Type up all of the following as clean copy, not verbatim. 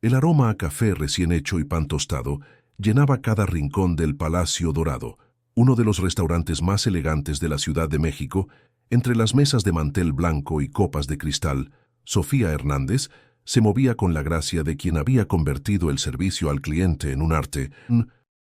El aroma a café recién hecho y pan tostado llenaba cada rincón del Palacio Dorado, uno de los restaurantes más elegantes de la Ciudad de México. Entre las mesas de mantel blanco y copas de cristal, Sofía Hernández se movía con la gracia de quien había convertido el servicio al cliente en un arte.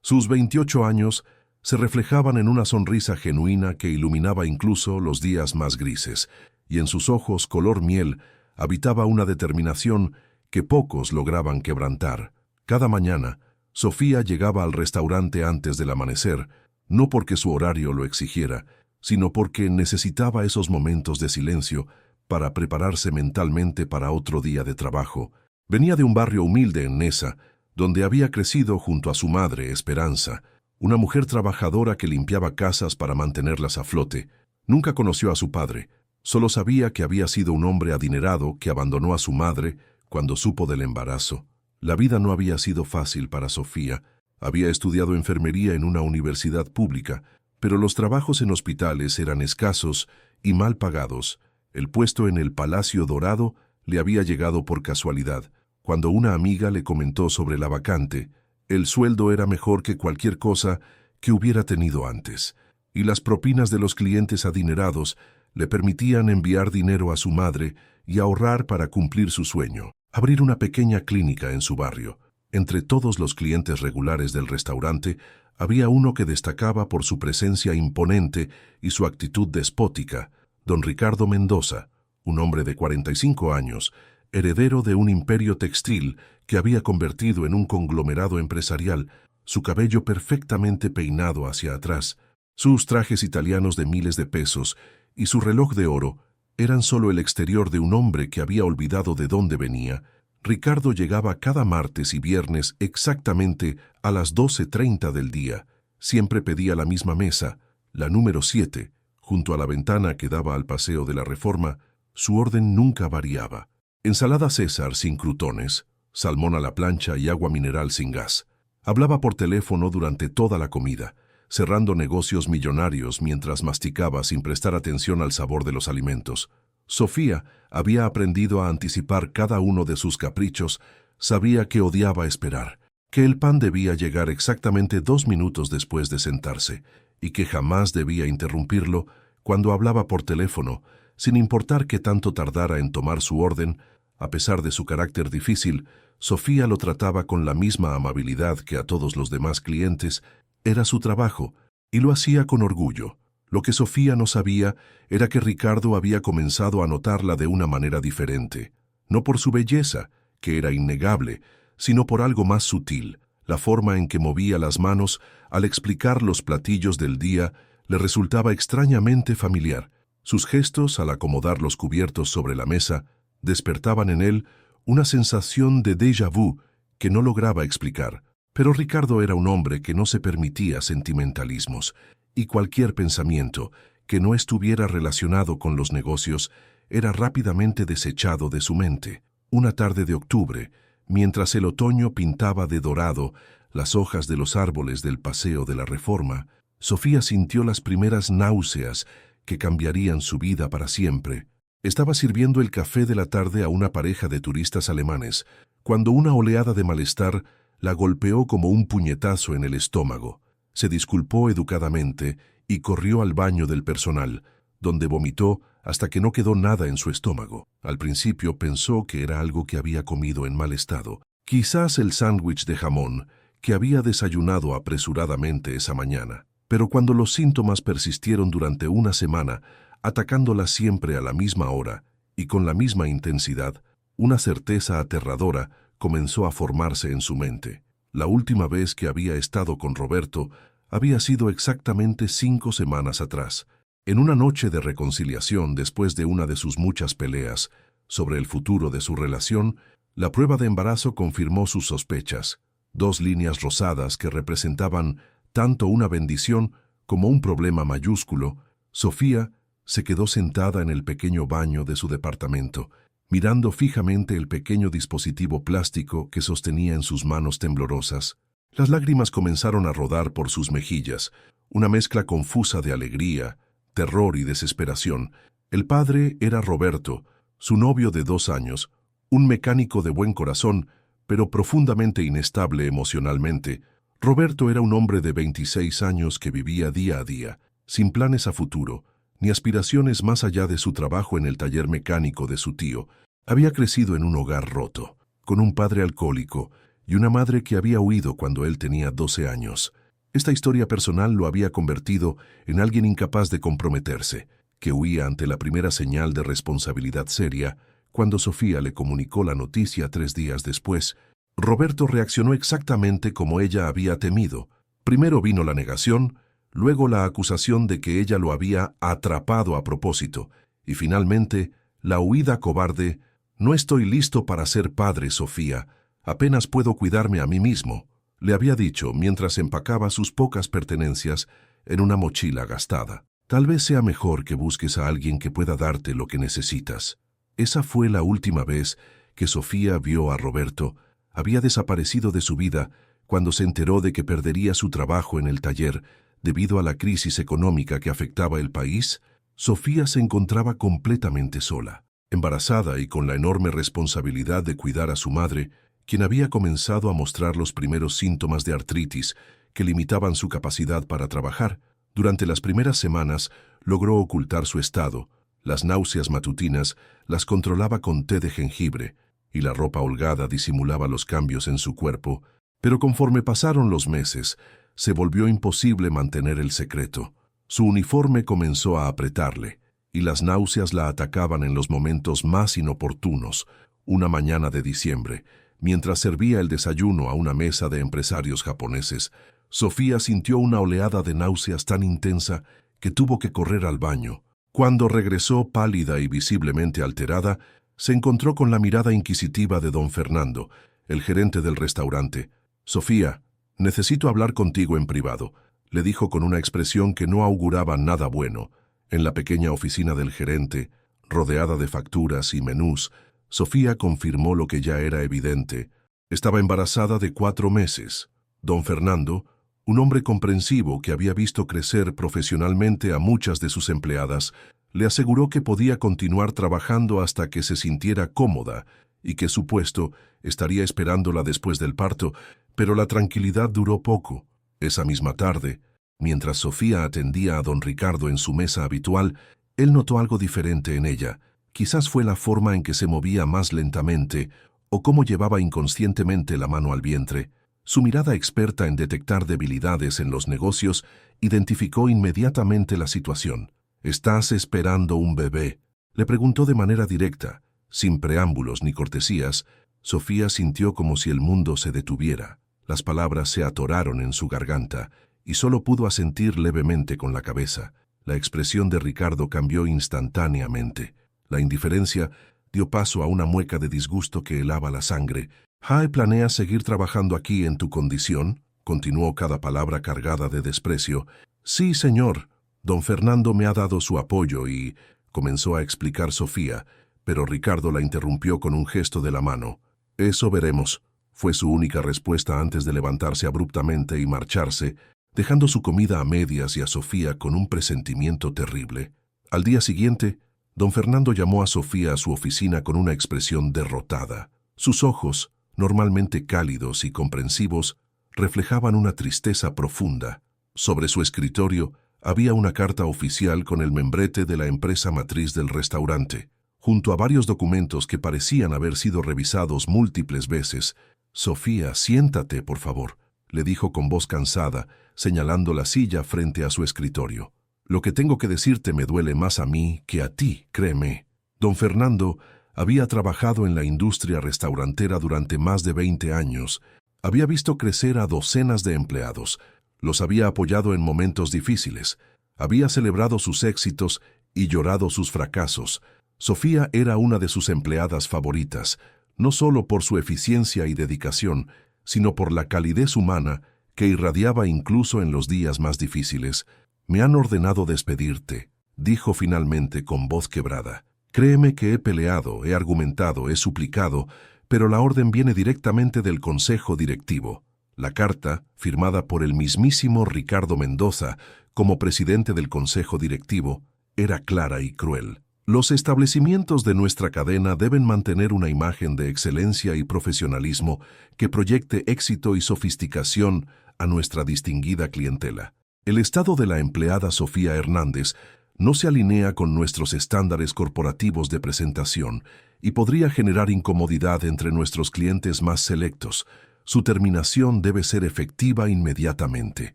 Sus 28 años se reflejaban en una sonrisa genuina que iluminaba incluso los días más grises, y en sus ojos color miel habitaba una determinación que pocos lograban quebrantar. Cada mañana, Sofía llegaba al restaurante antes del amanecer, no porque su horario lo exigiera, sino porque necesitaba esos momentos de silencio para prepararse mentalmente para otro día de trabajo. Venía de un barrio humilde en Neza, donde había crecido junto a su madre, Esperanza, una mujer trabajadora que limpiaba casas para mantenerlas a flote. Nunca conoció a su padre, solo sabía que había sido un hombre adinerado que abandonó a su madre cuando supo del embarazo. La vida no había sido fácil para Sofía. Había estudiado enfermería en una universidad pública, pero los trabajos en hospitales eran escasos y mal pagados. El puesto en el Palacio Dorado le había llegado por casualidad. Cuando una amiga le comentó sobre la vacante, el sueldo era mejor que cualquier cosa que hubiera tenido antes, y las propinas de los clientes adinerados le permitían enviar dinero a su madre y ahorrar para cumplir su sueño, abrir una pequeña clínica en su barrio. Entre todos los clientes regulares del restaurante, había uno que destacaba por su presencia imponente y su actitud despótica, don Ricardo Mendoza, un hombre de 45 años, heredero de un imperio textil que había convertido en un conglomerado empresarial, su cabello perfectamente peinado hacia atrás, sus trajes italianos de miles de pesos y su reloj de oro eran solo el exterior de un hombre que había olvidado de dónde venía. Ricardo llegaba cada martes y viernes exactamente a las 12:30 del día. Siempre pedía la misma mesa, la número 7, junto a la ventana que daba al Paseo de la Reforma. Su orden nunca variaba. Ensalada César sin crutones, salmón a la plancha y agua mineral sin gas. Hablaba por teléfono durante toda la comida, cerrando negocios millonarios mientras masticaba sin prestar atención al sabor de los alimentos. Sofía había aprendido a anticipar cada uno de sus caprichos, sabía que odiaba esperar, que el pan debía llegar exactamente 2 minutos después de sentarse, y que jamás debía interrumpirlo cuando hablaba por teléfono, sin importar qué tanto tardara en tomar su orden. A pesar de su carácter difícil, Sofía lo trataba con la misma amabilidad que a todos los demás clientes. Era su trabajo, y lo hacía con orgullo. Lo que Sofía no sabía era que Ricardo había comenzado a notarla de una manera diferente, no por su belleza, que era innegable, sino por algo más sutil. La forma en que movía las manos al explicar los platillos del día le resultaba extrañamente familiar. Sus gestos al acomodar los cubiertos sobre la mesa despertaban en él una sensación de déjà vu que no lograba explicar. Pero Ricardo era un hombre que no se permitía sentimentalismos, y cualquier pensamiento que no estuviera relacionado con los negocios era rápidamente desechado de su mente. Una tarde de octubre, mientras el otoño pintaba de dorado las hojas de los árboles del Paseo de la Reforma, Sofía sintió las primeras náuseas que cambiarían su vida para siempre. Estaba sirviendo el café de la tarde a una pareja de turistas alemanes, cuando una oleada de malestar la golpeó como un puñetazo en el estómago. Se disculpó educadamente y corrió al baño del personal, donde vomitó hasta que no quedó nada en su estómago. Al principio pensó que era algo que había comido en mal estado, quizás el sándwich de jamón que había desayunado apresuradamente esa mañana. Pero cuando los síntomas persistieron durante una semana, atacándola siempre a la misma hora y con la misma intensidad, una certeza aterradora comenzó a formarse en su mente. La última vez que había estado con Roberto había sido exactamente 5 semanas atrás, en una noche de reconciliación después de una de sus muchas peleas sobre el futuro de su relación. La prueba de embarazo confirmó sus sospechas. 2 líneas rosadas que representaban tanto una bendición como un problema mayúsculo. Sofía se quedó sentada en el pequeño baño de su departamento, mirando fijamente el pequeño dispositivo plástico que sostenía en sus manos temblorosas. Las lágrimas comenzaron a rodar por sus mejillas, una mezcla confusa de alegría, terror y desesperación. El padre era Roberto, su novio de 2 años, un mecánico de buen corazón, pero profundamente inestable emocionalmente. Roberto era un hombre de 26 años que vivía día a día, sin planes a futuro, ni aspiraciones más allá de su trabajo en el taller mecánico de su tío. Había crecido en un hogar roto, con un padre alcohólico y una madre que había huido cuando él tenía 12 años. Esta historia personal lo había convertido en alguien incapaz de comprometerse, que huía ante la primera señal de responsabilidad seria. Cuando Sofía le comunicó la noticia 3 días después, Roberto reaccionó exactamente como ella había temido. Primero vino la negación, luego la acusación de que ella lo había atrapado a propósito, y finalmente la huida cobarde. «No estoy listo para ser padre, Sofía. Apenas puedo cuidarme a mí mismo», le había dicho mientras empacaba sus pocas pertenencias en una mochila gastada. «Tal vez sea mejor que busques a alguien que pueda darte lo que necesitas». Esa fue la última vez que Sofía vio a Roberto. Había desaparecido de su vida cuando se enteró de que perdería su trabajo en el taller debido a la crisis económica que afectaba el país. Sofía se encontraba completamente sola, embarazada y con la enorme responsabilidad de cuidar a su madre, quien había comenzado a mostrar los primeros síntomas de artritis que limitaban su capacidad para trabajar. Durante las primeras semanas logró ocultar su estado. Las náuseas matutinas las controlaba con té de jengibre y la ropa holgada disimulaba los cambios en su cuerpo, pero conforme pasaron los meses, se volvió imposible mantener el secreto. Su uniforme comenzó a apretarle y las náuseas la atacaban en los momentos más inoportunos. Una mañana de diciembre, mientras servía el desayuno a una mesa de empresarios japoneses, Sofía sintió una oleada de náuseas tan intensa que tuvo que correr al baño. Cuando regresó pálida y visiblemente alterada, se encontró con la mirada inquisitiva de don Fernando, el gerente del restaurante. «Sofía, necesito hablar contigo en privado», le dijo con una expresión que no auguraba nada bueno. En la pequeña oficina del gerente, rodeada de facturas y menús, Sofía confirmó lo que ya era evidente. Estaba embarazada de 4 meses. Don Fernando, un hombre comprensivo que había visto crecer profesionalmente a muchas de sus empleadas, le aseguró que podía continuar trabajando hasta que se sintiera cómoda y que su puesto estaría esperándola después del parto, pero la tranquilidad duró poco. Esa misma tarde, mientras Sofía atendía a don Ricardo en su mesa habitual, él notó algo diferente en ella. Quizás fue la forma en que se movía más lentamente o cómo llevaba inconscientemente la mano al vientre. Su mirada experta en detectar debilidades en los negocios identificó inmediatamente la situación. «¿Estás esperando un bebé?», le preguntó de manera directa. Sin preámbulos ni cortesías, Sofía sintió como si el mundo se detuviera. Las palabras se atoraron en su garganta y solo pudo asentir levemente con la cabeza. La expresión de Ricardo cambió instantáneamente. La indiferencia dio paso a una mueca de disgusto que helaba la sangre. «¿Jae planeas seguir trabajando aquí en tu condición?», continuó cada palabra cargada de desprecio. «Sí, señor. Don Fernando me ha dado su apoyo y...», comenzó a explicar Sofía, pero Ricardo la interrumpió con un gesto de la mano. «Eso veremos», fue su única respuesta antes de levantarse abruptamente y marcharse, dejando su comida a medias y a Sofía con un presentimiento terrible. Al día siguiente, don Fernando llamó a Sofía a su oficina con una expresión derrotada. Sus ojos, normalmente cálidos y comprensivos, reflejaban una tristeza profunda. Sobre su escritorio había una carta oficial con el membrete de la empresa matriz del restaurante, junto a varios documentos que parecían haber sido revisados múltiples veces. «Sofía, siéntate, por favor», le dijo con voz cansada, señalando la silla frente a su escritorio. «Lo que tengo que decirte me duele más a mí que a ti, créeme». Don Fernando había trabajado en la industria restaurantera durante más de 20 años. Había visto crecer a docenas de empleados. Los había apoyado en momentos difíciles. Había celebrado sus éxitos y llorado sus fracasos. Sofía era una de sus empleadas favoritas, no solo por su eficiencia y dedicación, sino por la calidez humana que irradiaba incluso en los días más difíciles. «Me han ordenado despedirte», dijo finalmente con voz quebrada. «Créeme que he peleado, he argumentado, he suplicado, pero la orden viene directamente del Consejo Directivo». La carta, firmada por el mismísimo Ricardo Mendoza como presidente del Consejo Directivo, era clara y cruel. Los establecimientos de nuestra cadena deben mantener una imagen de excelencia y profesionalismo que proyecte éxito y sofisticación a nuestra distinguida clientela. El estado de la empleada Sofía Hernández no se alinea con nuestros estándares corporativos de presentación y podría generar incomodidad entre nuestros clientes más selectos. Su terminación debe ser efectiva inmediatamente.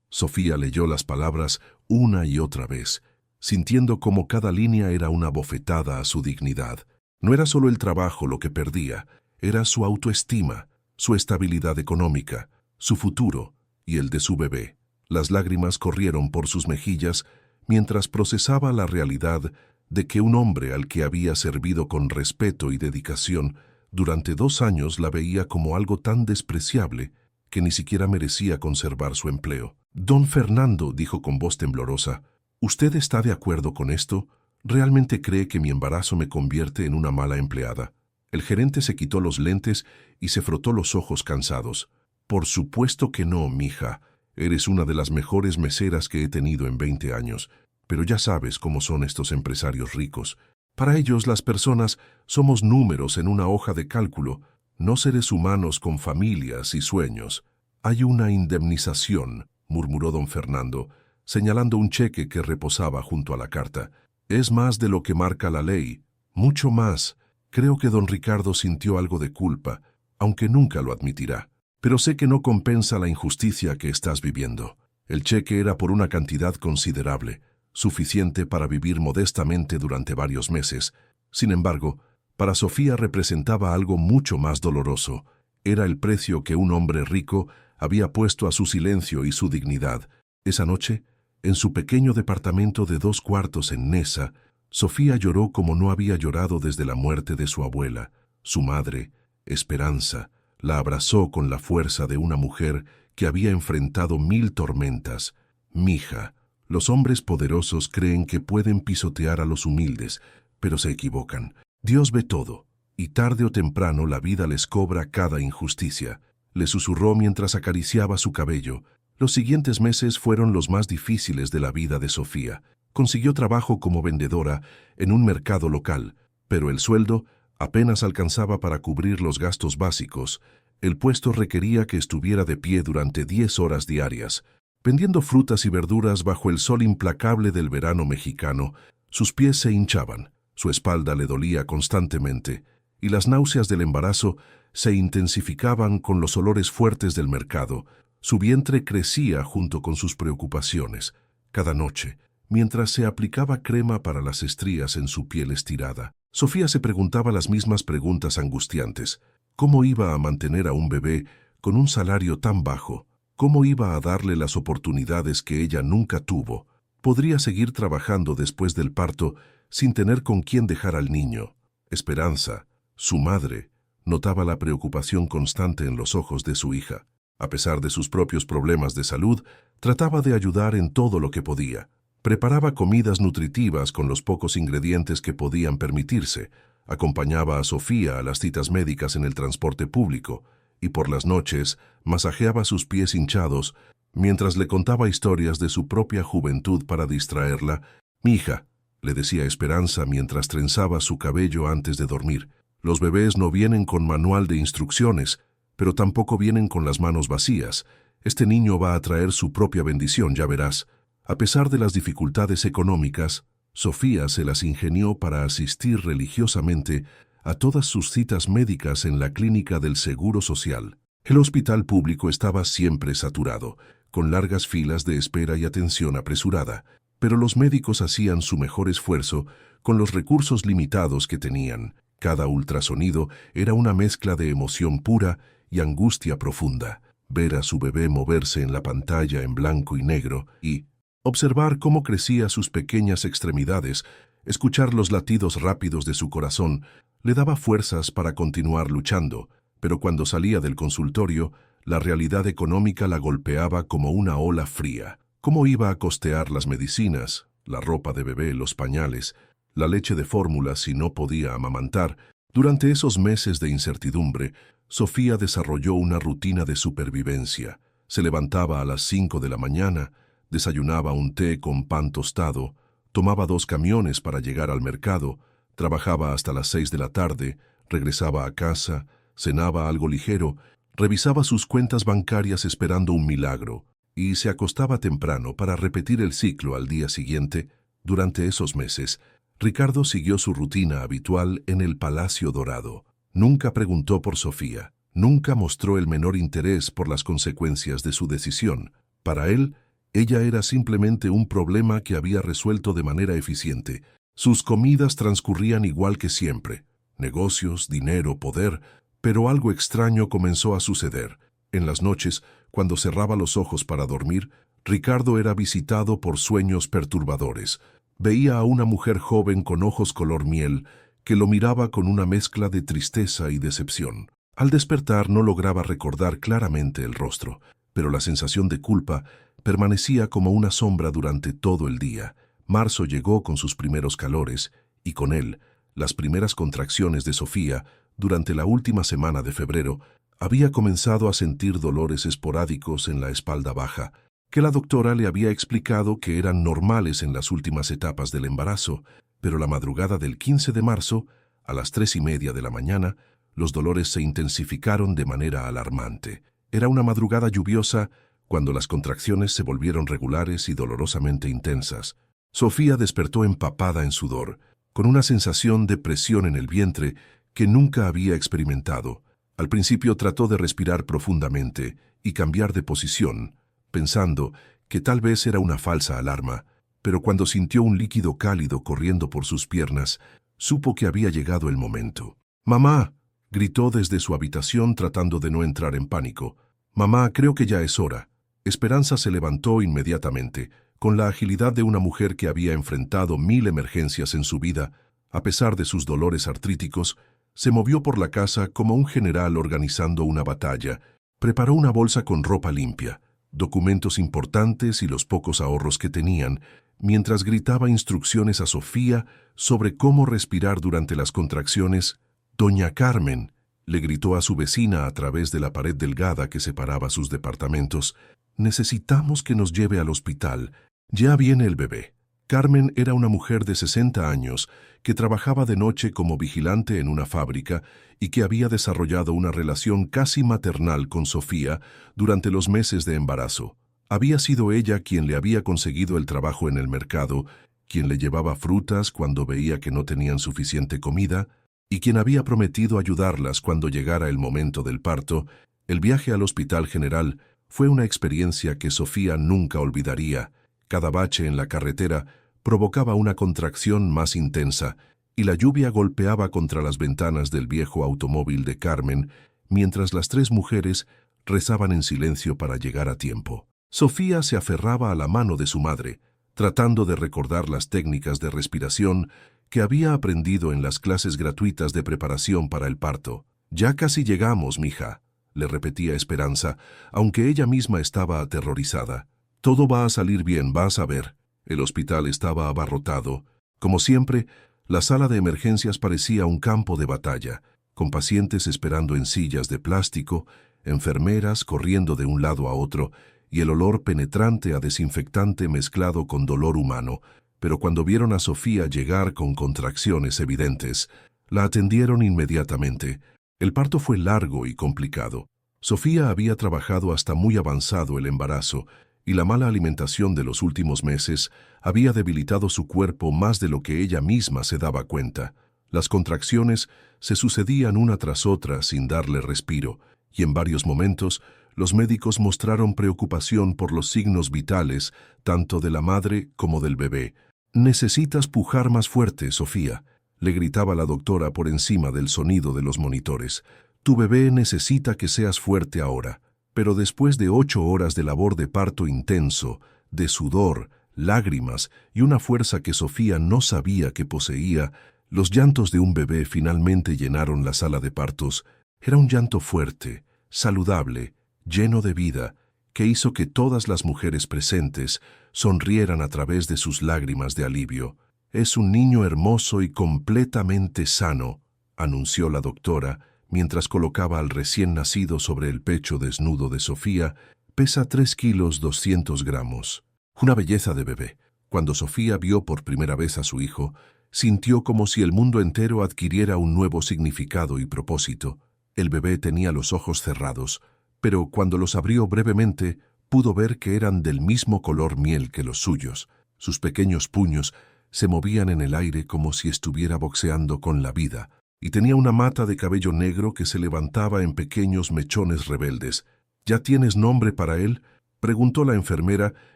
Sofía leyó las palabras una y otra vez, sintiendo como cada línea era una bofetada a su dignidad. No era solo el trabajo lo que perdía, era su autoestima, su estabilidad económica, su futuro y el de su bebé. Las lágrimas corrieron por sus mejillas mientras procesaba la realidad de que un hombre al que había servido con respeto y dedicación durante 2 años la veía como algo tan despreciable que ni siquiera merecía conservar su empleo. «Don Fernando», dijo con voz temblorosa, «¿usted está de acuerdo con esto? ¿Realmente cree que mi embarazo me convierte en una mala empleada?» El gerente se quitó los lentes y se frotó los ojos cansados. «Por supuesto que no, mija. Eres una de las mejores meseras que he tenido en 20 años, pero ya sabes cómo son estos empresarios ricos. Para ellos las personas somos números en una hoja de cálculo, no seres humanos con familias y sueños. Hay una indemnización», murmuró don Fernando, señalando un cheque que reposaba junto a la carta. «Es más de lo que marca la ley, mucho más». Creo que don Ricardo sintió algo de culpa, aunque nunca lo admitirá. «Pero sé que no compensa la injusticia que estás viviendo». El cheque era por una cantidad considerable, suficiente para vivir modestamente durante varios meses. Sin embargo, para Sofía representaba algo mucho más doloroso. Era el precio que un hombre rico había puesto a su silencio y su dignidad. Esa noche, en su pequeño departamento de 2 cuartos en Neza, Sofía lloró como no había llorado desde la muerte de su abuela. Su madre, Esperanza, la abrazó con la fuerza de una mujer que había enfrentado 1000 tormentas. «Mija, los hombres poderosos creen que pueden pisotear a los humildes, pero se equivocan. Dios ve todo, y tarde o temprano la vida les cobra cada injusticia», le susurró mientras acariciaba su cabello. Los siguientes meses fueron los más difíciles de la vida de Sofía. Consiguió trabajo como vendedora en un mercado local, pero el sueldo apenas alcanzaba para cubrir los gastos básicos. El puesto requería que estuviera de pie durante 10 horas diarias. Vendiendo frutas y verduras bajo el sol implacable del verano mexicano, sus pies se hinchaban, su espalda le dolía constantemente, y las náuseas del embarazo se intensificaban con los olores fuertes del mercado. Su vientre crecía junto con sus preocupaciones. Cada noche, mientras se aplicaba crema para las estrías en su piel estirada, Sofía se preguntaba las mismas preguntas angustiantes. ¿Cómo iba a mantener a un bebé con un salario tan bajo? ¿Cómo iba a darle las oportunidades que ella nunca tuvo? ¿Podría seguir trabajando después del parto sin tener con quién dejar al niño? Esperanza, su madre, notaba la preocupación constante en los ojos de su hija. A pesar de sus propios problemas de salud, trataba de ayudar en todo lo que podía. Preparaba comidas nutritivas con los pocos ingredientes que podían permitirse, acompañaba a Sofía a las citas médicas en el transporte público y por las noches masajeaba sus pies hinchados mientras le contaba historias de su propia juventud para distraerla. «Mija», le decía Esperanza mientras trenzaba su cabello antes de dormir, «los bebés no vienen con manual de instrucciones, pero tampoco vienen con las manos vacías. Este niño va a traer su propia bendición, ya verás». A pesar de las dificultades económicas, Sofía se las ingenió para asistir religiosamente a todas sus citas médicas en la clínica del Seguro Social. El hospital público estaba siempre saturado, con largas filas de espera y atención apresurada, pero los médicos hacían su mejor esfuerzo con los recursos limitados que tenían. Cada ultrasonido era una mezcla de emoción pura y angustia profunda. Ver a su bebé moverse en la pantalla en blanco y negro y observar cómo crecía sus pequeñas extremidades, escuchar los latidos rápidos de su corazón, le daba fuerzas para continuar luchando, pero cuando salía del consultorio, la realidad económica la golpeaba como una ola fría. ¿Cómo iba a costear las medicinas, la ropa de bebé, los pañales, la leche de fórmula si no podía amamantar? Durante esos meses de incertidumbre, Sofía desarrolló una rutina de supervivencia. Se levantaba a las 5 de la mañana, desayunaba un té con pan tostado, Tomaba 2 camiones para llegar al mercado, trabajaba hasta las 6 de la tarde, regresaba a casa, cenaba algo ligero, revisaba sus cuentas bancarias esperando un milagro y se acostaba temprano para repetir el ciclo al día siguiente. Durante esos meses, Ricardo siguió su rutina habitual en el Palacio Dorado. Nunca preguntó por Sofía, nunca mostró el menor interés por las consecuencias de su decisión. Para él, ella era simplemente un problema que había resuelto de manera eficiente. Sus comidas transcurrían igual que siempre. Negocios, dinero, poder, pero algo extraño comenzó a suceder. En las noches, cuando cerraba los ojos para dormir, Ricardo era visitado por sueños perturbadores. Veía a una mujer joven con ojos color miel, que lo miraba con una mezcla de tristeza y decepción. Al despertar no lograba recordar claramente el rostro, pero la sensación de culpa permanecía como una sombra durante todo el día. Marzo llegó con sus primeros calores, y con él, las primeras contracciones de Sofía. Durante la última semana de febrero, había comenzado a sentir dolores esporádicos en la espalda baja, que la doctora le había explicado que eran normales en las últimas etapas del embarazo, pero la madrugada del 15 de marzo, a las 3:30 de la mañana, los dolores se intensificaron de manera alarmante. Era una madrugada lluviosa cuando las contracciones se volvieron regulares y dolorosamente intensas. Sofía despertó empapada en sudor, con una sensación de presión en el vientre que nunca había experimentado. Al principio trató de respirar profundamente y cambiar de posición, pensando que tal vez era una falsa alarma, pero cuando sintió un líquido cálido corriendo por sus piernas, supo que había llegado el momento. «¡Mamá!», gritó desde su habitación tratando de no entrar en pánico. «Mamá, creo que ya es hora». Esperanza se levantó inmediatamente, con la agilidad de una mujer que había enfrentado 1000 emergencias en su vida. A pesar de sus dolores artríticos, se movió por la casa como un general organizando una batalla. Preparó una bolsa con ropa limpia, documentos importantes y los pocos ahorros que tenían, mientras gritaba instrucciones a Sofía sobre cómo respirar durante las contracciones. «Doña Carmen», le gritó a su vecina a través de la pared delgada que separaba sus departamentos, «necesitamos que nos lleve al hospital. Ya viene el bebé». Carmen era una mujer de 60 años que trabajaba de noche como vigilante en una fábrica y que había desarrollado una relación casi maternal con Sofía durante los meses de embarazo. Había sido ella quien le había conseguido el trabajo en el mercado, quien le llevaba frutas cuando veía que no tenían suficiente comida y quien había prometido ayudarlas cuando llegara el momento del parto. El viaje al Hospital General fue una experiencia que Sofía nunca olvidaría. Cada bache en la carretera provocaba una contracción más intensa y la lluvia golpeaba contra las ventanas del viejo automóvil de Carmen mientras las 3 mujeres rezaban en silencio para llegar a tiempo. Sofía se aferraba a la mano de su madre, tratando de recordar las técnicas de respiración que había aprendido en las clases gratuitas de preparación para el parto. «Ya casi llegamos, mija», le repetía Esperanza, aunque ella misma estaba aterrorizada. «Todo va a salir bien, vas a ver». El hospital estaba abarrotado. Como siempre, la sala de emergencias parecía un campo de batalla, con pacientes esperando en sillas de plástico, enfermeras corriendo de un lado a otro, y el olor penetrante a desinfectante mezclado con dolor humano. Pero cuando vieron a Sofía llegar con contracciones evidentes, la atendieron inmediatamente. El parto fue largo y complicado. Sofía había trabajado hasta muy avanzado el embarazo, y la mala alimentación de los últimos meses había debilitado su cuerpo más de lo que ella misma se daba cuenta. Las contracciones se sucedían una tras otra sin darle respiro, y en varios momentos los médicos mostraron preocupación por los signos vitales tanto de la madre como del bebé. «Necesitas pujar más fuerte, Sofía», le gritaba la doctora por encima del sonido de los monitores. «Tu bebé necesita que seas fuerte ahora». Pero después de 8 horas de labor de parto intenso, de sudor, lágrimas y una fuerza que Sofía no sabía que poseía, los llantos de un bebé finalmente llenaron la sala de partos. Era un llanto fuerte, saludable, lleno de vida, que hizo que todas las mujeres presentes sonrieran a través de sus lágrimas de alivio. «Es un niño hermoso y completamente sano», anunció la doctora, mientras colocaba al recién nacido sobre el pecho desnudo de Sofía. «Pesa 3 kilos 200 gramos. Una belleza de bebé». Cuando Sofía vio por primera vez a su hijo, sintió como si el mundo entero adquiriera un nuevo significado y propósito. El bebé tenía los ojos cerrados, pero cuando los abrió brevemente, pudo ver que eran del mismo color miel que los suyos. Sus pequeños puños se movían en el aire como si estuviera boxeando con la vida, y tenía una mata de cabello negro que se levantaba en pequeños mechones rebeldes. ¿Ya tienes nombre para él?, preguntó la enfermera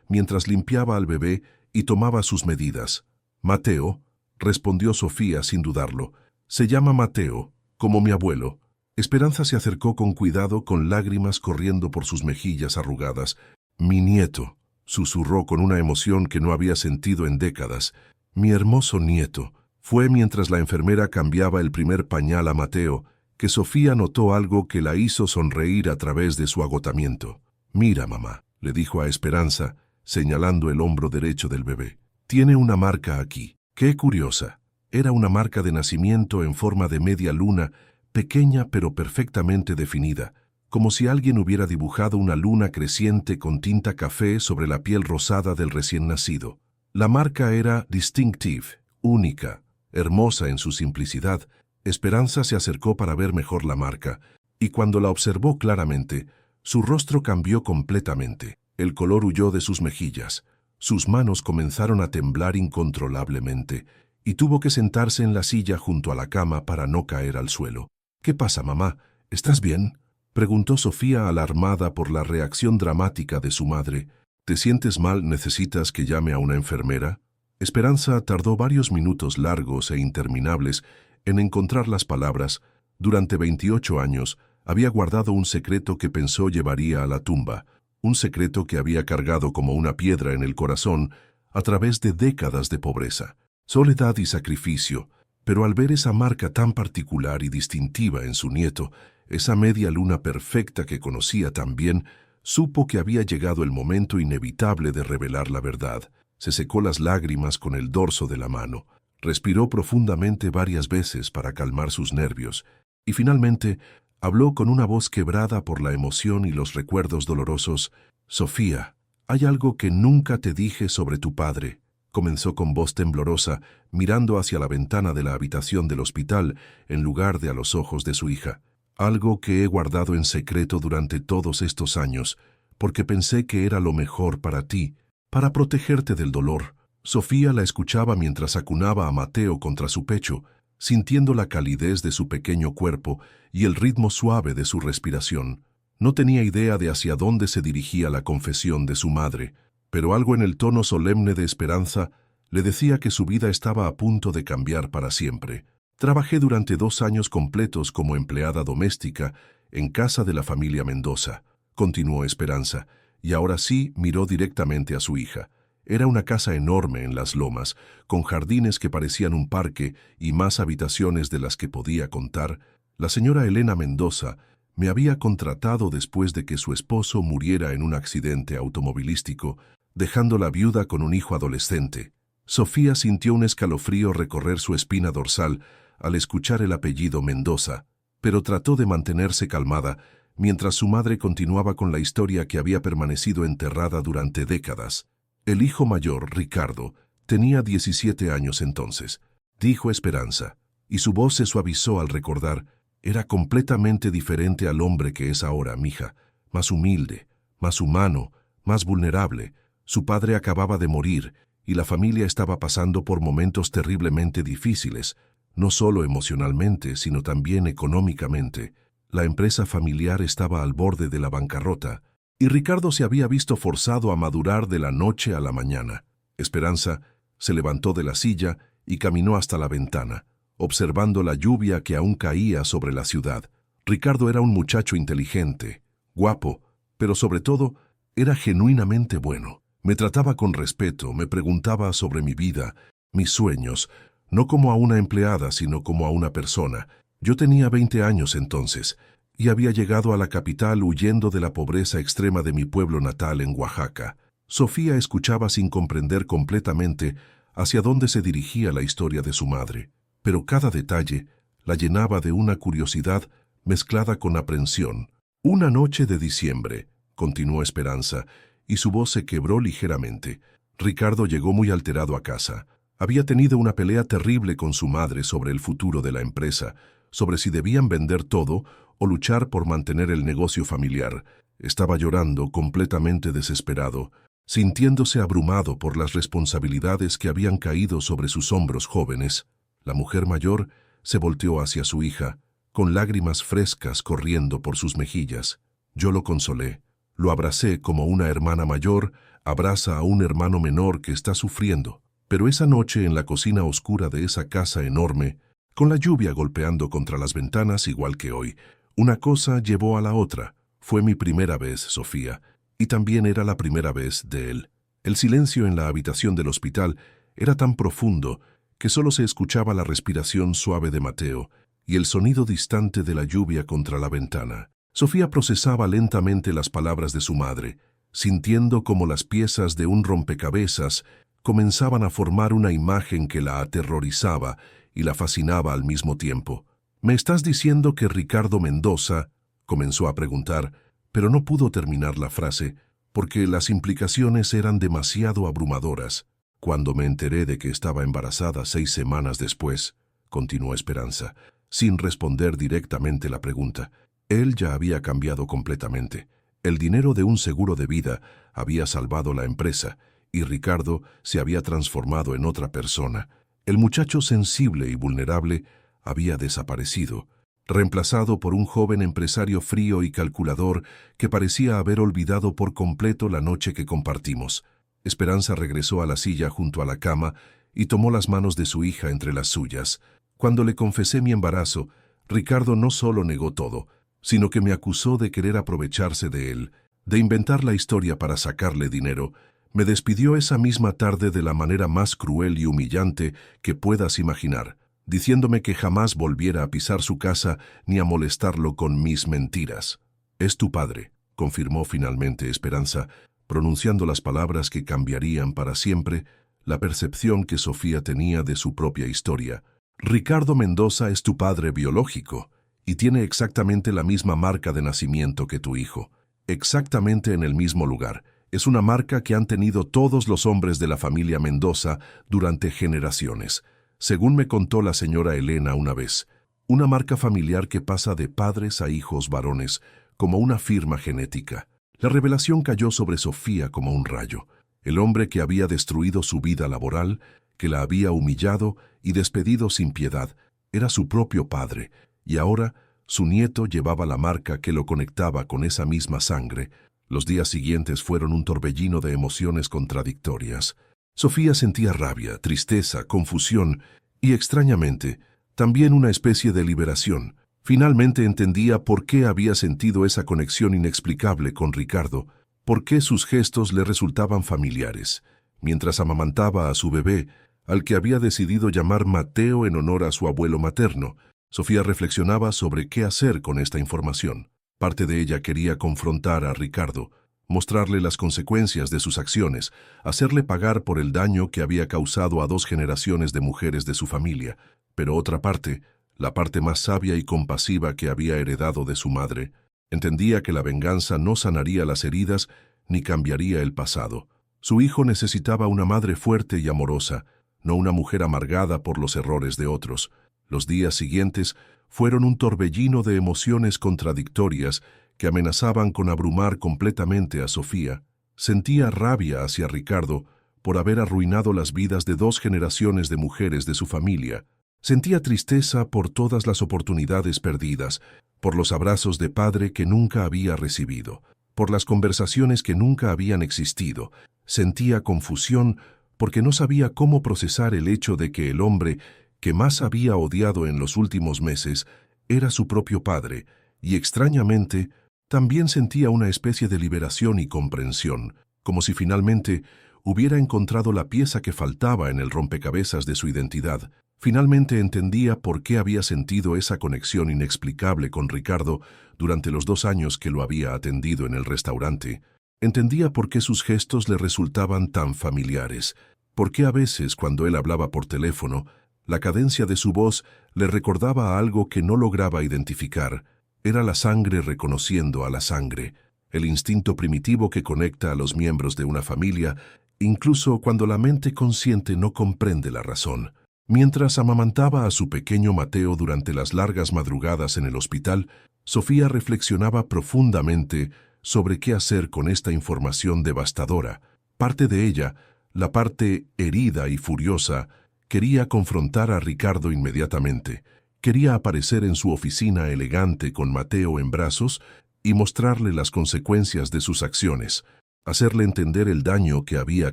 mientras limpiaba al bebé y tomaba sus medidas. Mateo, respondió Sofía sin dudarlo. Se llama Mateo, como mi abuelo. Esperanza se acercó con cuidado, con lágrimas corriendo por sus mejillas arrugadas. Mi nieto, susurró con una emoción que no había sentido en décadas. Mi hermoso nieto. Fue mientras la enfermera cambiaba el primer pañal a Mateo que Sofía notó algo que la hizo sonreír a través de su agotamiento. Mira, mamá, le dijo a Esperanza, señalando el hombro derecho del bebé. Tiene una marca aquí. ¡Qué curiosa! Era una marca de nacimiento en forma de media luna, pequeña pero perfectamente definida, como si alguien hubiera dibujado una luna creciente con tinta café sobre la piel rosada del recién nacido. La marca era distinctive, única, hermosa en su simplicidad. Esperanza se acercó para ver mejor la marca, y cuando la observó claramente, su rostro cambió completamente. El color huyó de sus mejillas. Sus manos comenzaron a temblar incontrolablemente, y tuvo que sentarse en la silla junto a la cama para no caer al suelo. ¿Qué pasa, mamá? ¿Estás bien?, preguntó Sofía, alarmada por la reacción dramática de su madre. ¿Te sientes mal? ¿Necesitas que llame a una enfermera? Esperanza tardó varios minutos largos e interminables en encontrar las palabras. Durante 28 años había guardado un secreto que pensó llevaría a la tumba, un secreto que había cargado como una piedra en el corazón a través de décadas de pobreza, soledad y sacrificio. Pero al ver esa marca tan particular y distintiva en su nieto, esa media luna perfecta que conocía tan bien, supo que había llegado el momento inevitable de revelar la verdad. Se secó las lágrimas con el dorso de la mano, respiró profundamente varias veces para calmar sus nervios, y finalmente habló con una voz quebrada por la emoción y los recuerdos dolorosos. Sofía, hay algo que nunca te dije sobre tu padre, comenzó con voz temblorosa, mirando hacia la ventana de la habitación del hospital en lugar de a los ojos de su hija. Algo que he guardado en secreto durante todos estos años, porque pensé que era lo mejor para ti, para protegerte del dolor. Sofía la escuchaba mientras acunaba a Mateo contra su pecho, sintiendo la calidez de su pequeño cuerpo y el ritmo suave de su respiración. No tenía idea de hacia dónde se dirigía la confesión de su madre, pero algo en el tono solemne de Esperanza le decía que su vida estaba a punto de cambiar para siempre. Trabajé durante 2 años completos como empleada doméstica en casa de la familia Mendoza, continuó Esperanza, y ahora sí miró directamente a su hija. Era una casa enorme en las lomas, con jardines que parecían un parque y más habitaciones de las que podía contar. La señora Elena Mendoza me había contratado después de que su esposo muriera en un accidente automovilístico, dejándola viuda con un hijo adolescente. Sofía sintió un escalofrío recorrer su espina dorsal al escuchar el apellido Mendoza, pero trató de mantenerse calmada mientras su madre continuaba con la historia que había permanecido enterrada durante décadas. El hijo mayor, Ricardo, tenía 17 años entonces, dijo Esperanza, y su voz se suavizó al recordar. Era completamente diferente al hombre que es ahora, mija, más humilde, más humano, más vulnerable. Su padre acababa de morir y la familia estaba pasando por momentos terriblemente difíciles, no solo emocionalmente, sino también económicamente. La empresa familiar estaba al borde de la bancarrota, y Ricardo se había visto forzado a madurar de la noche a la mañana. Esperanza se levantó de la silla y caminó hasta la ventana, observando la lluvia que aún caía sobre la ciudad. Ricardo era un muchacho inteligente, guapo, pero sobre todo era genuinamente bueno. Me trataba con respeto, me preguntaba sobre mi vida, mis sueños, no como a una empleada, sino como a una persona. Yo tenía 20 años entonces, y había llegado a la capital huyendo de la pobreza extrema de mi pueblo natal en Oaxaca. Sofía escuchaba sin comprender completamente hacia dónde se dirigía la historia de su madre, pero cada detalle la llenaba de una curiosidad mezclada con aprensión. Una noche de diciembre, continuó Esperanza, y su voz se quebró ligeramente. Ricardo llegó muy alterado a casa. Había tenido una pelea terrible con su madre sobre el futuro de la empresa, sobre si debían vender todo o luchar por mantener el negocio familiar. Estaba llorando, completamente desesperado, sintiéndose abrumado por las responsabilidades que habían caído sobre sus hombros jóvenes. La mujer mayor se volteó hacia su hija, con lágrimas frescas corriendo por sus mejillas. Yo lo consolé. Lo abracé como una hermana mayor abraza a un hermano menor que está sufriendo. Pero esa noche en la cocina oscura de esa casa enorme, con la lluvia golpeando contra las ventanas igual que hoy, una cosa llevó a la otra. Fue mi primera vez, Sofía, y también era la primera vez de él. El silencio en la habitación del hospital era tan profundo que solo se escuchaba la respiración suave de Mateo y el sonido distante de la lluvia contra la ventana. Sofía procesaba lentamente las palabras de su madre, sintiendo como las piezas de un rompecabezas comenzaban a formar una imagen que la aterrorizaba y la fascinaba al mismo tiempo. «¿Me estás diciendo que Ricardo Mendoza?» comenzó a preguntar, pero no pudo terminar la frase porque las implicaciones eran demasiado abrumadoras. «Cuando me enteré de que estaba embarazada 6 semanas después», continuó Esperanza, sin responder directamente la pregunta. Él ya había cambiado completamente. El dinero de un seguro de vida había salvado la empresa y Ricardo se había transformado en otra persona. El muchacho sensible y vulnerable había desaparecido, reemplazado por un joven empresario frío y calculador que parecía haber olvidado por completo la noche que compartimos. Esperanza regresó a la silla junto a la cama y tomó las manos de su hija entre las suyas. Cuando le confesé mi embarazo, Ricardo no solo negó todo, sino que me acusó de querer aprovecharse de él, de inventar la historia para sacarle dinero. Me despidió esa misma tarde de la manera más cruel y humillante que puedas imaginar, diciéndome que jamás volviera a pisar su casa ni a molestarlo con mis mentiras. «Es tu padre», confirmó finalmente Esperanza, pronunciando las palabras que cambiarían para siempre la percepción que Sofía tenía de su propia historia. «Ricardo Mendoza es tu padre biológico y tiene exactamente la misma marca de nacimiento que tu hijo, exactamente en el mismo lugar. Es una marca que han tenido todos los hombres de la familia Mendoza durante generaciones, según me contó la señora Elena una vez. Una marca familiar que pasa de padres a hijos varones, como una firma genética». La revelación cayó sobre Sofía como un rayo. El hombre que había destruido su vida laboral, que la había humillado y despedido sin piedad, era su propio padre, y ahora su nieto llevaba la marca que lo conectaba con esa misma sangre. Los días siguientes fueron un torbellino de emociones contradictorias. Sofía sentía rabia, tristeza, confusión y, extrañamente, también una especie de liberación. Finalmente entendía por qué había sentido esa conexión inexplicable con Ricardo, por qué sus gestos le resultaban familiares. Mientras amamantaba a su bebé, al que había decidido llamar Mateo en honor a su abuelo materno, Sofía reflexionaba sobre qué hacer con esta información. Parte de ella quería confrontar a Ricardo, mostrarle las consecuencias de sus acciones, hacerle pagar por el daño que había causado a 2 generaciones de mujeres de su familia, pero otra parte, la parte más sabia y compasiva que había heredado de su madre, entendía que la venganza no sanaría las heridas ni cambiaría el pasado. Su hijo necesitaba una madre fuerte y amorosa, no una mujer amargada por los errores de otros. Los días siguientes fueron un torbellino de emociones contradictorias que amenazaban con abrumar completamente a Sofía. Sentía rabia hacia Ricardo por haber arruinado las vidas de 2 generaciones de mujeres de su familia. Sentía tristeza por todas las oportunidades perdidas, por los abrazos de padre que nunca había recibido, por las conversaciones que nunca habían existido. Sentía confusión porque no sabía cómo procesar el hecho de que el hombre que más había odiado en los últimos meses era su propio padre, y extrañamente también sentía una especie de liberación y comprensión, como si finalmente hubiera encontrado la pieza que faltaba en el rompecabezas de su identidad. Finalmente entendía por qué había sentido esa conexión inexplicable con Ricardo durante los 2 años que lo había atendido en el restaurante. Entendía por qué sus gestos le resultaban tan familiares, por qué a veces cuando él hablaba por teléfono, la cadencia de su voz le recordaba a algo que no lograba identificar. Era la sangre reconociendo a la sangre, el instinto primitivo que conecta a los miembros de una familia incluso cuando la mente consciente no comprende la razón. Mientras amamantaba a su pequeño Mateo durante las largas madrugadas en el hospital, Sofía reflexionaba profundamente sobre qué hacer con esta información devastadora. Parte de ella, la parte herida y furiosa, quería confrontar a Ricardo inmediatamente. Quería aparecer en su oficina elegante con Mateo en brazos y mostrarle las consecuencias de sus acciones, hacerle entender el daño que había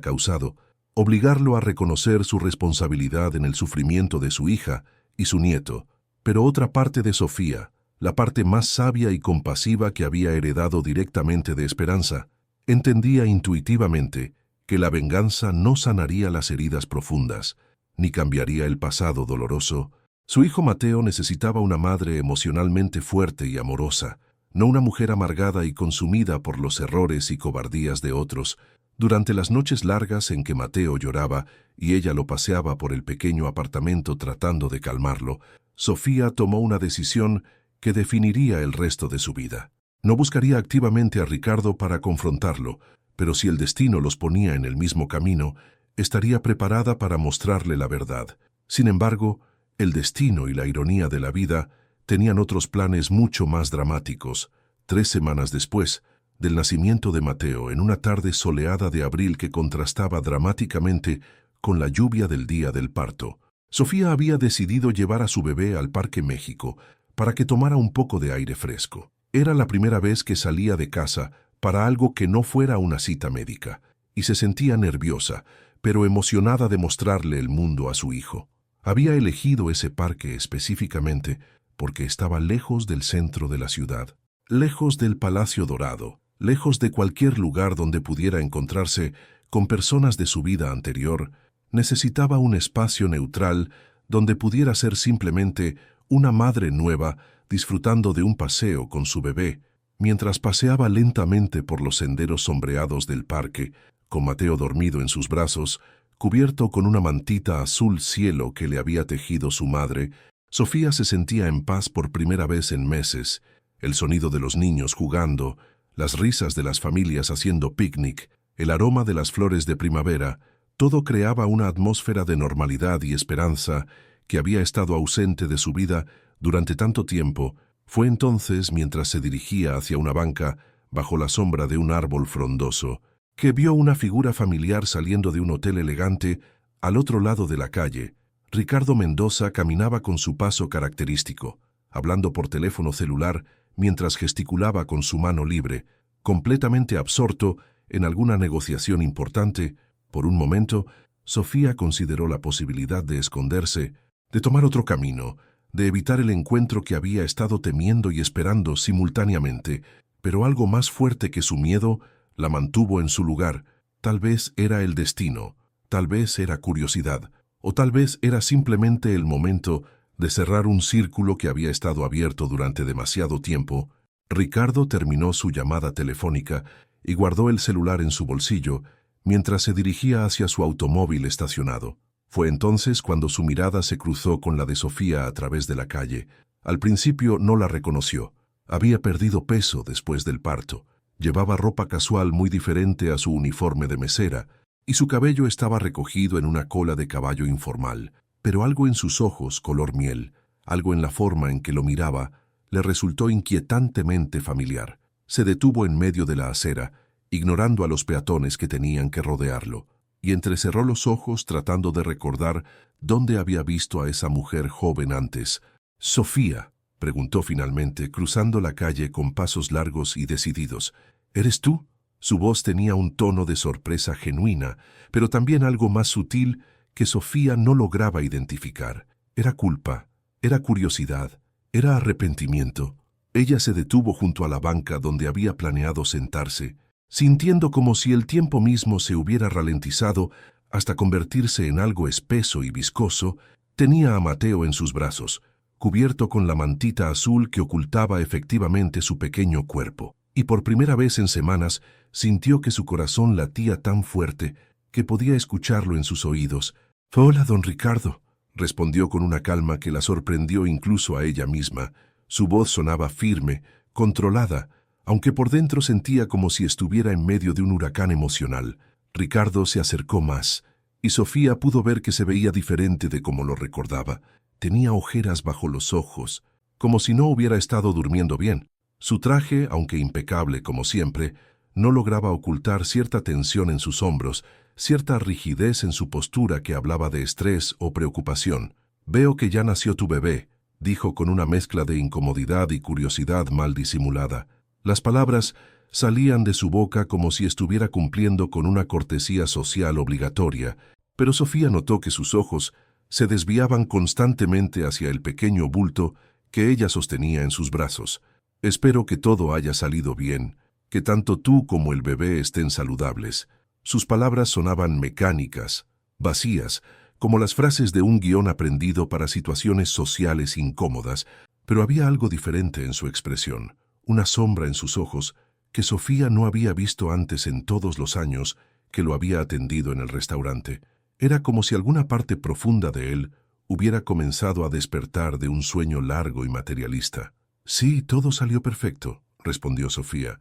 causado, obligarlo a reconocer su responsabilidad en el sufrimiento de su hija y su nieto. Pero otra parte de Sofía, la parte más sabia y compasiva que había heredado directamente de Esperanza, entendía intuitivamente que la venganza no sanaría las heridas profundas, ni cambiaría el pasado doloroso. Su hijo Mateo necesitaba una madre emocionalmente fuerte y amorosa, no una mujer amargada y consumida por los errores y cobardías de otros. Durante las noches largas en que Mateo lloraba y ella lo paseaba por el pequeño apartamento tratando de calmarlo, Sofía tomó una decisión que definiría el resto de su vida. No buscaría activamente a Ricardo para confrontarlo, pero si el destino los ponía en el mismo camino, estaría preparada para mostrarle la verdad. Sin embargo, el destino y la ironía de la vida tenían otros planes mucho más dramáticos. 3 semanas después del nacimiento de Mateo, en una tarde soleada de abril que contrastaba dramáticamente con la lluvia del día del parto, Sofía había decidido llevar a su bebé al Parque México para que tomara un poco de aire fresco. Era la primera vez que salía de casa para algo que no fuera una cita médica, y se sentía nerviosa, pero emocionada de mostrarle el mundo a su hijo. Había elegido ese parque específicamente porque estaba lejos del centro de la ciudad, lejos del Palacio Dorado, lejos de cualquier lugar donde pudiera encontrarse con personas de su vida anterior. Necesitaba un espacio neutral donde pudiera ser simplemente una madre nueva disfrutando de un paseo con su bebé. Mientras paseaba lentamente por los senderos sombreados del parque, con Mateo dormido en sus brazos, cubierto con una mantita azul cielo que le había tejido su madre, Sofía se sentía en paz por primera vez en meses. El sonido de los niños jugando, las risas de las familias haciendo picnic, el aroma de las flores de primavera, todo creaba una atmósfera de normalidad y esperanza que había estado ausente de su vida durante tanto tiempo. Fue entonces, mientras se dirigía hacia una banca, bajo la sombra de un árbol frondoso, que vio una figura familiar saliendo de un hotel elegante al otro lado de la calle. Ricardo Mendoza caminaba con su paso característico, hablando por teléfono celular mientras gesticulaba con su mano libre, completamente absorto en alguna negociación importante. Por un momento, Sofía consideró la posibilidad de esconderse, de tomar otro camino, de evitar el encuentro que había estado temiendo y esperando simultáneamente, pero algo más fuerte que su miedo la mantuvo en su lugar. Tal vez era el destino, tal vez era curiosidad, o tal vez era simplemente el momento de cerrar un círculo que había estado abierto durante demasiado tiempo. Ricardo terminó su llamada telefónica y guardó el celular en su bolsillo mientras se dirigía hacia su automóvil estacionado. Fue entonces cuando su mirada se cruzó con la de Sofía a través de la calle. Al principio no la reconoció. Había perdido peso después del parto. Llevaba ropa casual muy diferente a su uniforme de mesera, y su cabello estaba recogido en una cola de caballo informal. Pero algo en sus ojos, color miel, algo en la forma en que lo miraba, le resultó inquietantemente familiar. Se detuvo en medio de la acera, ignorando a los peatones que tenían que rodearlo, y entrecerró los ojos tratando de recordar dónde había visto a esa mujer joven antes. «Sofía», preguntó finalmente, cruzando la calle con pasos largos y decididos. «¿Eres tú?» Su voz tenía un tono de sorpresa genuina, pero también algo más sutil que Sofía no lograba identificar. Era culpa, era curiosidad, era arrepentimiento. Ella se detuvo junto a la banca donde había planeado sentarse, sintiendo como si el tiempo mismo se hubiera ralentizado hasta convertirse en algo espeso y viscoso. Tenía a Mateo en sus brazos, cubierto con la mantita azul que ocultaba efectivamente su pequeño cuerpo, y por primera vez en semanas sintió que su corazón latía tan fuerte que podía escucharlo en sus oídos. «Hola, don Ricardo», respondió con una calma que la sorprendió incluso a ella misma. Su voz sonaba firme, controlada, aunque por dentro sentía como si estuviera en medio de un huracán emocional. Ricardo se acercó más, y Sofía pudo ver que se veía diferente de como lo recordaba. Tenía ojeras bajo los ojos, como si no hubiera estado durmiendo bien. Su traje, aunque impecable como siempre, no lograba ocultar cierta tensión en sus hombros, cierta rigidez en su postura que hablaba de estrés o preocupación. «Veo que ya nació tu bebé», dijo con una mezcla de incomodidad y curiosidad mal disimulada. Las palabras salían de su boca como si estuviera cumpliendo con una cortesía social obligatoria, pero Sofía notó que sus ojos se desviaban constantemente hacia el pequeño bulto que ella sostenía en sus brazos. «Espero que todo haya salido bien, que tanto tú como el bebé estén saludables». Sus palabras sonaban mecánicas, vacías, como las frases de un guión aprendido para situaciones sociales incómodas, pero había algo diferente en su expresión, una sombra en sus ojos que Sofía no había visto antes en todos los años que lo había atendido en el restaurante. Era como si alguna parte profunda de él hubiera comenzado a despertar de un sueño largo y materialista. «Sí, todo salió perfecto», respondió Sofía.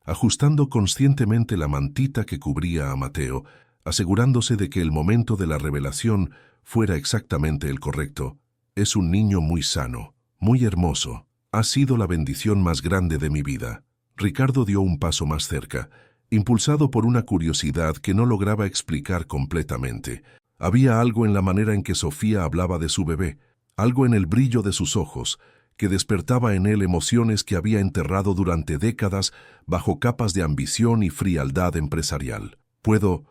Ajustando conscientemente la mantita que cubría a Mateo, asegurándose de que el momento de la revelación fuera exactamente el correcto. «Es un niño muy sano, muy hermoso. Ha sido la bendición más grande de mi vida». Ricardo dio un paso más cerca, impulsado por una curiosidad que no lograba explicar completamente. Había algo en la manera en que Sofía hablaba de su bebé, algo en el brillo de sus ojos, que despertaba en él emociones que había enterrado durante décadas bajo capas de ambición y frialdad empresarial. «¿Puedo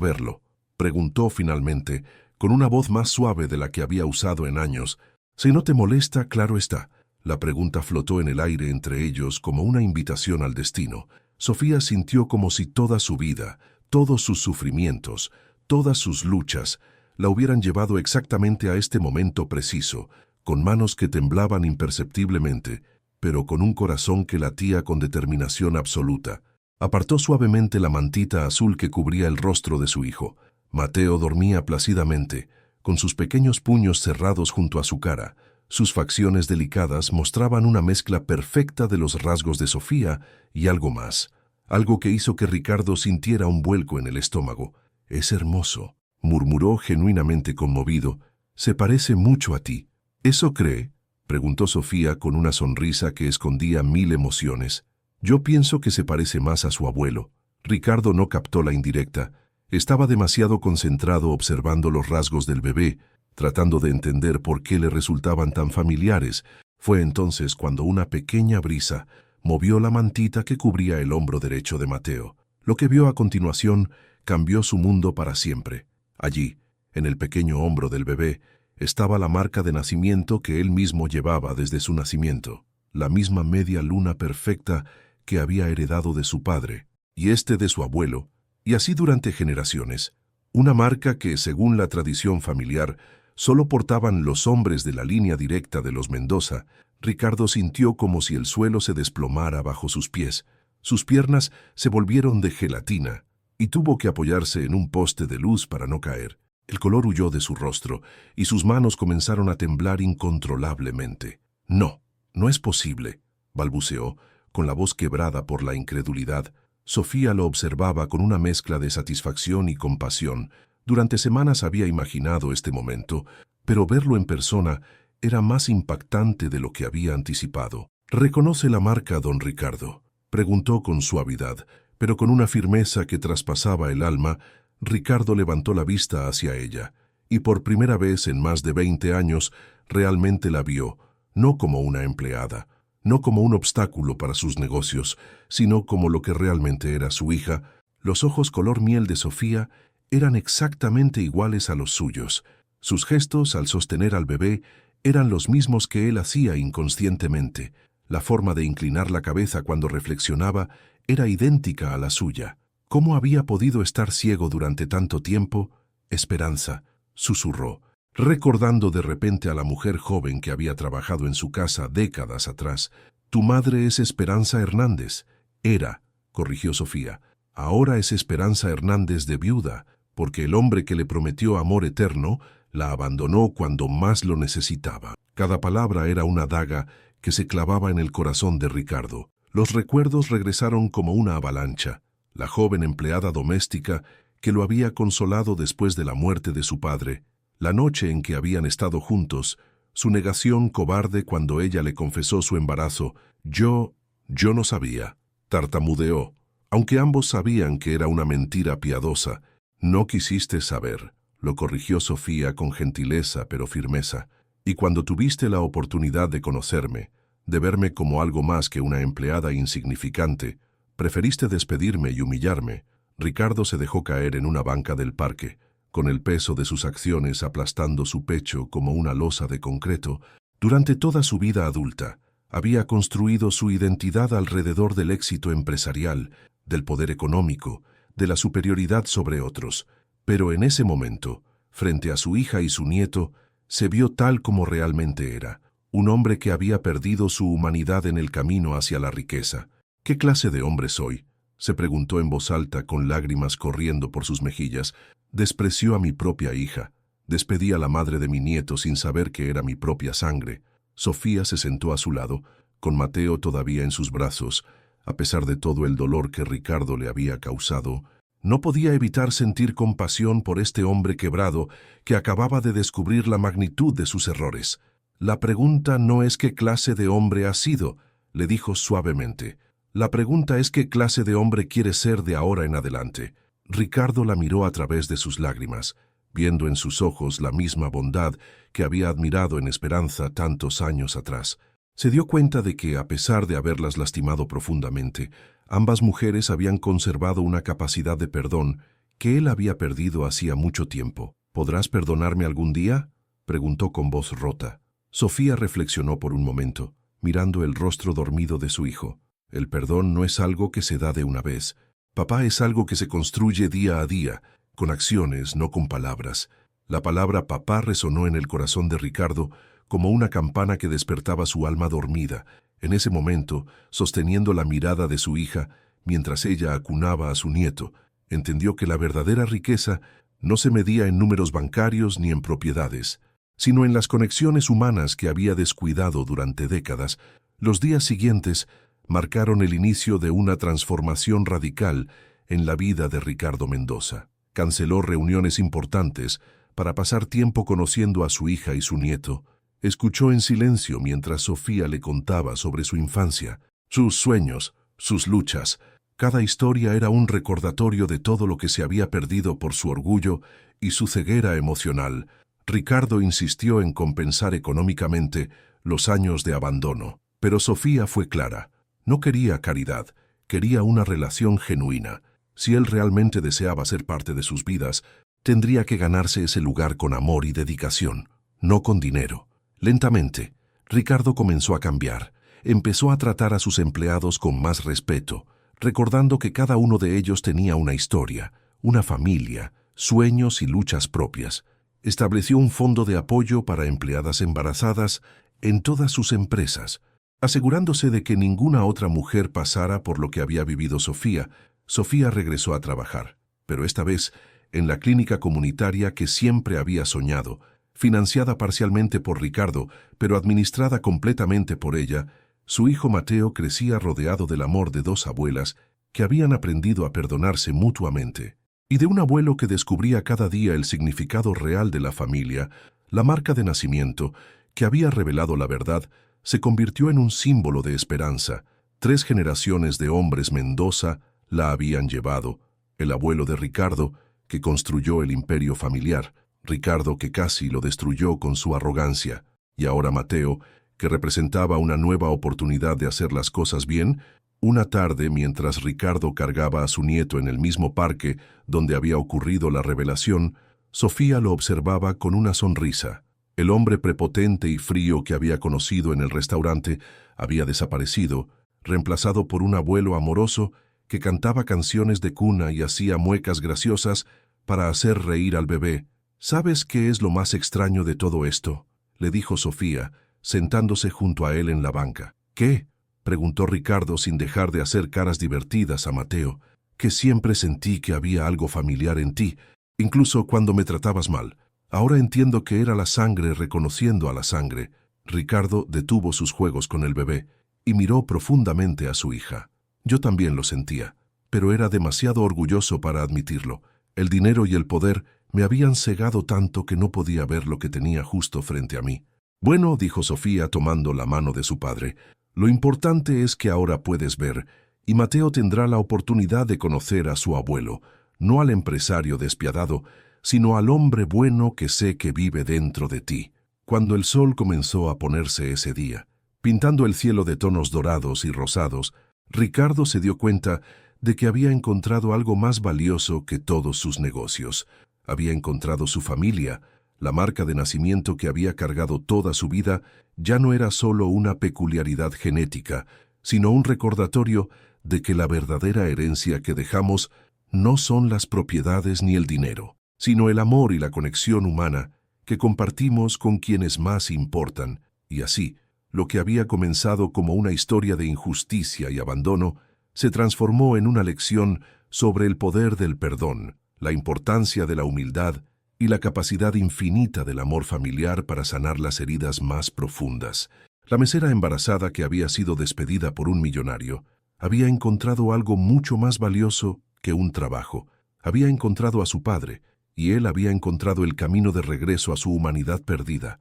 verlo?», preguntó finalmente, con una voz más suave de la que había usado en años. «Si no te molesta, claro está». La pregunta flotó en el aire entre ellos como una invitación al destino. Sofía sintió como si toda su vida, todos sus sufrimientos, todas sus luchas, la hubieran llevado exactamente a este momento preciso, con manos que temblaban imperceptiblemente, pero con un corazón que latía con determinación absoluta. Apartó suavemente la mantita azul que cubría el rostro de su hijo. Mateo dormía plácidamente, con sus pequeños puños cerrados junto a su cara. Sus facciones delicadas mostraban una mezcla perfecta de los rasgos de Sofía y algo más, algo que hizo que Ricardo sintiera un vuelco en el estómago. «Es hermoso», murmuró genuinamente conmovido. «Se parece mucho a ti». «¿Eso cree?», preguntó Sofía con una sonrisa que escondía mil emociones. «Yo pienso que se parece más a su abuelo». Ricardo no captó la indirecta. Estaba demasiado concentrado observando los rasgos del bebé, tratando de entender por qué le resultaban tan familiares. Fue entonces cuando una pequeña brisa movió la mantita que cubría el hombro derecho de Mateo. Lo que vio a continuación cambió su mundo para siempre. Allí, en el pequeño hombro del bebé, estaba la marca de nacimiento que él mismo llevaba desde su nacimiento, la misma media luna perfecta que había heredado de su padre, y de su abuelo, y así durante generaciones. Una marca que, según la tradición familiar, solo portaban los hombres de la línea directa de los Mendoza. Ricardo sintió como si el suelo se desplomara bajo sus pies. Sus piernas se volvieron de gelatina, y tuvo que apoyarse en un poste de luz para no caer. El color huyó de su rostro, y sus manos comenzaron a temblar incontrolablemente. «No, no es posible», balbuceó, con la voz quebrada por la incredulidad. Sofía lo observaba con una mezcla de satisfacción y compasión. Durante semanas había imaginado este momento, pero verlo en persona era más impactante de lo que había anticipado. «¿Reconoce la marca, don Ricardo?», preguntó con suavidad, pero con una firmeza que traspasaba el alma. Ricardo levantó la vista hacia ella, y por primera vez en más de 20 años realmente la vio, no como una empleada, no como un obstáculo para sus negocios, sino como lo que realmente era su hija. Los ojos color miel de Sofía eran exactamente iguales a los suyos. Sus gestos al sostener al bebé eran los mismos que él hacía inconscientemente. La forma de inclinar la cabeza cuando reflexionaba era idéntica a la suya. ¿Cómo había podido estar ciego durante tanto tiempo? «Esperanza», susurró, recordando de repente a la mujer joven que había trabajado en su casa décadas atrás. «Tu madre es Esperanza Hernández». «Era», corrigió Sofía. «Ahora es Esperanza Hernández de viuda, porque el hombre que le prometió amor eterno la abandonó cuando más lo necesitaba». Cada palabra era una daga que se clavaba en el corazón de Ricardo. Los recuerdos regresaron como una avalancha. la joven empleada doméstica que lo había consolado después de la muerte de su padre, la noche en que habían estado juntos, su negación cobarde cuando ella le confesó su embarazo. Yo no sabía, tartamudeó, aunque ambos sabían que era una mentira piadosa. No quisiste saber, lo corrigió Sofía con gentileza pero firmeza, y cuando tuviste la oportunidad de conocerme, de verme como algo más que una empleada insignificante, preferiste despedirme y humillarme. Ricardo se dejó caer en una banca del parque, con el peso de sus acciones aplastando su pecho como una losa de concreto. Durante toda su vida adulta, había construido su identidad alrededor del éxito empresarial, del poder económico, de la superioridad sobre otros, pero en ese momento, frente a su hija y su nieto, se vio tal como realmente era, un hombre que había perdido su humanidad en el camino hacia la riqueza. ¿Qué clase de hombre soy?, se preguntó en voz alta con lágrimas corriendo por sus mejillas. Despreció a mi propia hija, despedí a la madre de mi nieto sin saber que era mi propia sangre. Sofía se sentó a su lado, con Mateo todavía en sus brazos. A pesar de todo el dolor que Ricardo le había causado, no podía evitar sentir compasión por este hombre quebrado que acababa de descubrir la magnitud de sus errores. La pregunta no es qué clase de hombre has sido, le dijo suavemente. La pregunta es qué clase de hombre quieres ser de ahora en adelante. Ricardo la miró a través de sus lágrimas, viendo en sus ojos la misma bondad que había admirado en Esperanza tantos años atrás. Se dio cuenta de que, a pesar de haberlas lastimado profundamente, ambas mujeres habían conservado una capacidad de perdón que él había perdido hacía mucho tiempo. ¿Podrás perdonarme algún día?, preguntó con voz rota. Sofía reflexionó por un momento, mirando el rostro dormido de su hijo. El perdón no es algo que se da de una vez. Papá, es algo que se construye día a día, con acciones, no con palabras. La palabra papá resonó en el corazón de Ricardo como una campana que despertaba su alma dormida. En ese momento, sosteniendo la mirada de su hija, mientras ella acunaba a su nieto, entendió que la verdadera riqueza no se medía en números bancarios ni en propiedades, sino en las conexiones humanas que había descuidado durante décadas. Los días siguientes marcaron el inicio de una transformación radical en la vida de Ricardo Mendoza. Canceló reuniones importantes para pasar tiempo conociendo a su hija y su nieto. Escuchó en silencio mientras Sofía le contaba sobre su infancia, sus sueños, sus luchas. Cada historia era un recordatorio de todo lo que se había perdido por su orgullo y su ceguera emocional. Ricardo insistió en compensar económicamente los años de abandono, pero Sofía fue clara. No quería caridad, quería una relación genuina. Si él realmente deseaba ser parte de sus vidas, tendría que ganarse ese lugar con amor y dedicación, no con dinero. Lentamente, Ricardo comenzó a cambiar. Empezó a tratar a sus empleados con más respeto, recordando que cada uno de ellos tenía una historia, una familia, sueños y luchas propias. Estableció un fondo de apoyo para empleadas embarazadas en todas sus empresas, asegurándose de que ninguna otra mujer pasara por lo que había vivido Sofía. Sofía regresó a trabajar, pero esta vez en la clínica comunitaria que siempre había soñado, financiada parcialmente por Ricardo, pero administrada completamente por ella. Su hijo Mateo crecía rodeado del amor de dos abuelas que habían aprendido a perdonarse mutuamente, y de un abuelo que descubría cada día el significado real de la familia. La marca de nacimiento, que había revelado la verdad, se convirtió en un símbolo de esperanza. 3 generaciones de hombres Mendoza la habían llevado. El abuelo de Ricardo, que construyó el imperio familiar, Ricardo, que casi lo destruyó con su arrogancia, y ahora Mateo, que representaba una nueva oportunidad de hacer las cosas bien. Una tarde, mientras Ricardo cargaba a su nieto en el mismo parque donde había ocurrido la revelación, Sofía lo observaba con una sonrisa. El hombre prepotente y frío que había conocido en el restaurante había desaparecido, reemplazado por un abuelo amoroso que cantaba canciones de cuna y hacía muecas graciosas para hacer reír al bebé. ¿Sabes qué es lo más extraño de todo esto?, le dijo Sofía, sentándose junto a él en la banca. ¿Qué?, preguntó Ricardo sin dejar de hacer caras divertidas a Mateo. Que siempre sentí que había algo familiar en ti, incluso cuando me tratabas mal. Ahora entiendo que era la sangre reconociendo a la sangre. Ricardo detuvo sus juegos con el bebé y miró profundamente a su hija. Yo también lo sentía. pero era demasiado orgulloso para admitirlo. El dinero y el poder me habían cegado tanto que no podía ver lo que tenía justo frente a mí. Bueno, dijo Sofía tomando la mano de su padre, lo importante es que ahora puedes ver, y Mateo tendrá la oportunidad de conocer a su abuelo, no al empresario despiadado, sino al hombre bueno que sé que vive dentro de ti. Cuando el sol comenzó a ponerse ese día, pintando el cielo de tonos dorados y rosados, Ricardo se dio cuenta de que había encontrado algo más valioso que todos sus negocios. Había encontrado su familia. La marca de nacimiento que había cargado toda su vida ya no era solo una peculiaridad genética, sino un recordatorio de que la verdadera herencia que dejamos no son las propiedades ni el dinero, sino el amor y la conexión humana que compartimos con quienes más importan. Y así, lo que había comenzado como una historia de injusticia y abandono se transformó en una lección sobre el poder del perdón, la importancia de la humildad y la capacidad infinita del amor familiar para sanar las heridas más profundas. La mesera embarazada que había sido despedida por un millonario había encontrado algo mucho más valioso que un trabajo. Había encontrado a su padre, y él había encontrado el camino de regreso a su humanidad perdida.